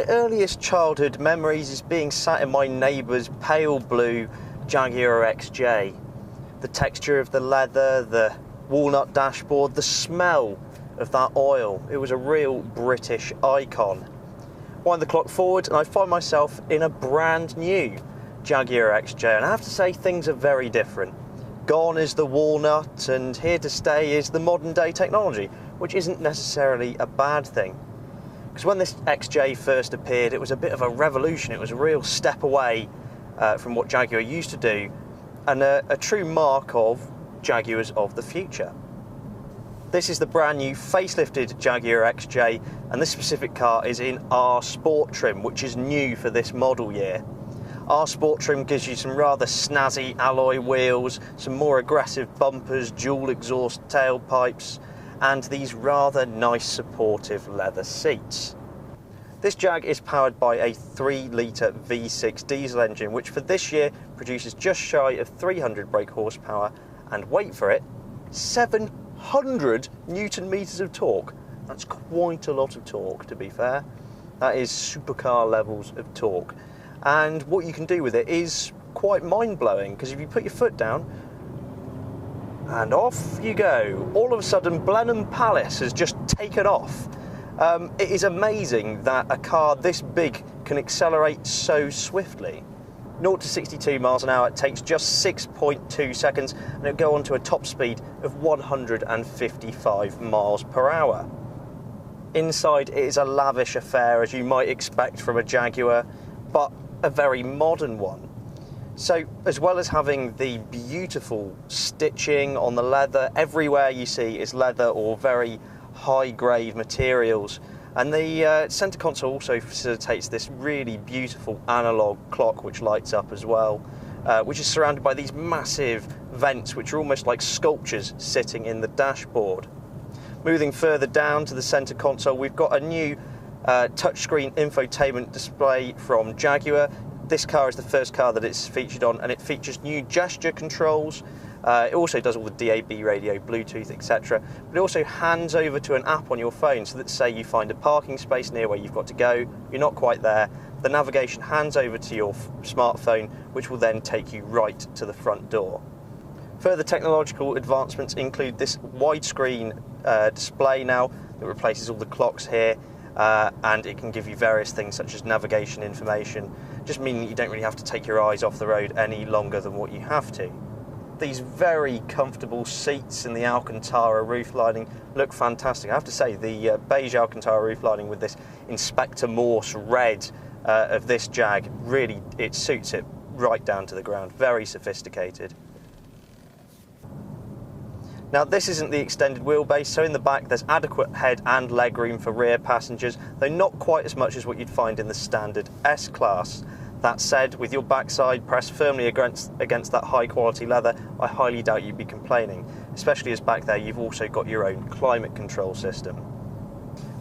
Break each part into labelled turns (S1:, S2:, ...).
S1: earliest childhood memories is being sat in my neighbour's pale blue Jaguar XJ. The texture of the leather, the walnut dashboard, the smell of that oil. It was a real British icon. Wind the clock forward and I find myself in a brand new Jaguar XJ, and I have to say things are very different. Gone is the walnut and here to stay is the modern day technology, which isn't necessarily a bad thing. Because when this XJ first appeared, it was a bit of a revolution. It was a real step away from what Jaguar used to do, and a true mark of Jaguars of the future. This is the brand new facelifted Jaguar XJ, and this specific car is in R Sport trim, which is new for this model year. R Sport trim gives you some rather snazzy alloy wheels, some more aggressive bumpers, dual exhaust tailpipes, and these rather nice supportive leather seats. This Jag is powered by a 3-litre V6 diesel engine, which for this year produces just shy of 300 brake horsepower and, wait for it, 700 Newton meters of torque. That's quite a lot of torque, to be fair. That is supercar levels of torque. And what you can do with it is quite mind-blowing, because if you put your foot down and off you go, all of a sudden Blenheim Palace has just taken off. It is amazing that a car this big can accelerate so swiftly. 0 to 62 miles an hour takes just 6.2 seconds, and it'll go on to a top speed of 155 miles per hour. Inside it is a lavish affair, as you might expect from a Jaguar, but a very modern one. So as well as having the beautiful stitching on the leather, everywhere you see is leather or very high grade materials, and the centre console also facilitates this really beautiful analog clock which lights up as well, which is surrounded by these massive vents which are almost like sculptures sitting in the dashboard. Moving further down to the centre console, we've got a new touchscreen infotainment display from Jaguar. This car is the first car that it's featured on, and it features new gesture controls. It also does all the DAB radio, Bluetooth, etc. But it also hands over to an app on your phone, so that say you find a parking space near where you've got to go, you're not quite there, the navigation hands over to your smartphone, which will then take you right to the front door. Further technological advancements include this widescreen display now that replaces all the clocks here, and it can give you various things such as navigation information, just meaning that you don't really have to take your eyes off the road any longer than what you have to. These very comfortable seats in the Alcantara roof lining look fantastic. I have to say, the beige Alcantara roof lining with this Inspector Morse red of this Jag, really, it suits it right down to the ground. Very sophisticated. Now, this isn't the extended wheelbase, so in the back there's adequate head and leg room for rear passengers, though not quite as much as what you'd find in the standard S-Class. That said, with your backside pressed firmly against that high quality leather, I highly doubt you'd be complaining, especially as back there you've also got your own climate control system.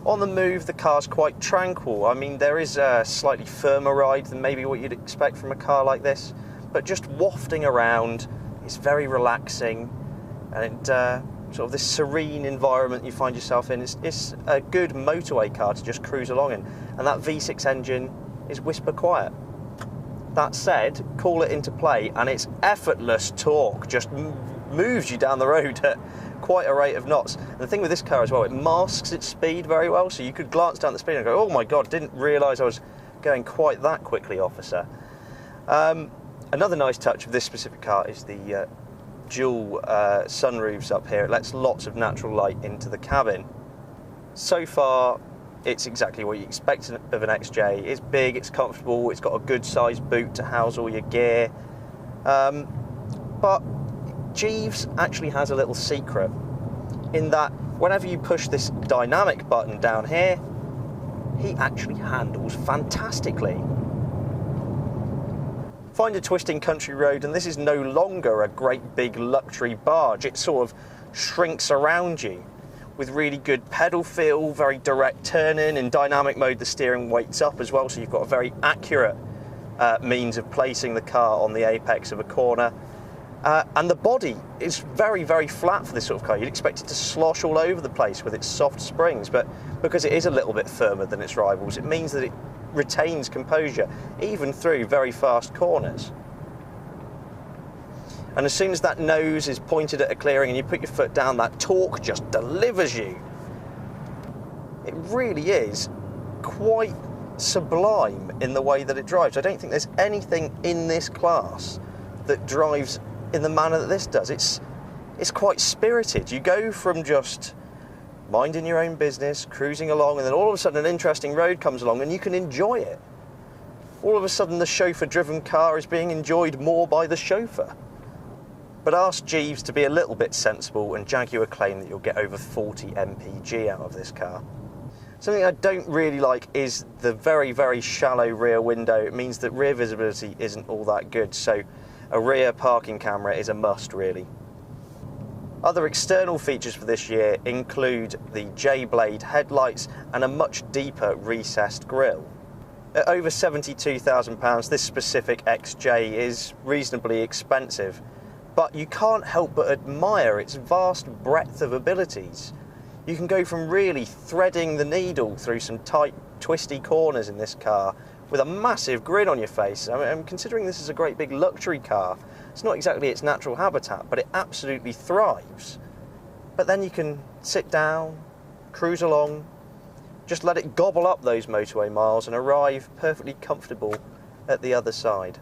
S1: On the move, the car's quite tranquil. I mean, there is a slightly firmer ride than maybe what you'd expect from a car like this, but just wafting around is very relaxing, and sort of this serene environment you find yourself in is a good motorway car to just cruise along in, and that V6 engine is whisper quiet. That said, call it into play and it's effortless torque, just moves you down the road at quite a rate of knots. And the thing with this car as well, it masks its speed very well, so you could glance down the speed and go, oh my god, didn't realise I was going quite that quickly, officer. Another nice touch of this specific car is the dual sunroofs up here. It lets lots of natural light into the cabin. So far, it's exactly what you expect of an XJ. It's big, it's comfortable, it's got a good sized boot to house all your gear. But Jeeves actually has a little secret, in that whenever you push this dynamic button down here, he actually handles fantastically. Find a twisting country road and this is no longer a great big luxury barge. It sort of shrinks around you with really good pedal feel, very direct turning. In dynamic mode, the steering weights up as well, so you've got a very accurate means of placing the car on the apex of a corner. And the body is very, very flat for this sort of car. You'd expect it to slosh all over the place with its soft springs, but because it is a little bit firmer than its rivals, it means that it retains composure, even through very fast corners. And as soon as that nose is pointed at a clearing and you put your foot down, that torque just delivers you. It really is quite sublime in the way that it drives. I don't think there's anything in this class that drives in the manner that this does. It's quite spirited. You go from just minding your own business, cruising along, and then all of a sudden an interesting road comes along and you can enjoy it. All of a sudden the chauffeur-driven car is being enjoyed more by the chauffeur. But ask Jeeves to be a little bit sensible and Jaguar claim that you'll get over 40 mpg out of this car. Something I don't really like is the very, very shallow rear window. It means that rear visibility isn't all that good, so a rear parking camera is a must, really. Other external features for this year include the J-Blade headlights and a much deeper recessed grille. At over £72,000, this specific XJ is reasonably expensive, but you can't help but admire its vast breadth of abilities. You can go from really threading the needle through some tight, twisty corners in this car with a massive grin on your face. I mean, considering this is a great big luxury car, it's not exactly its natural habitat, but it absolutely thrives. But then you can sit down, cruise along, just let it gobble up those motorway miles and arrive perfectly comfortable at the other side.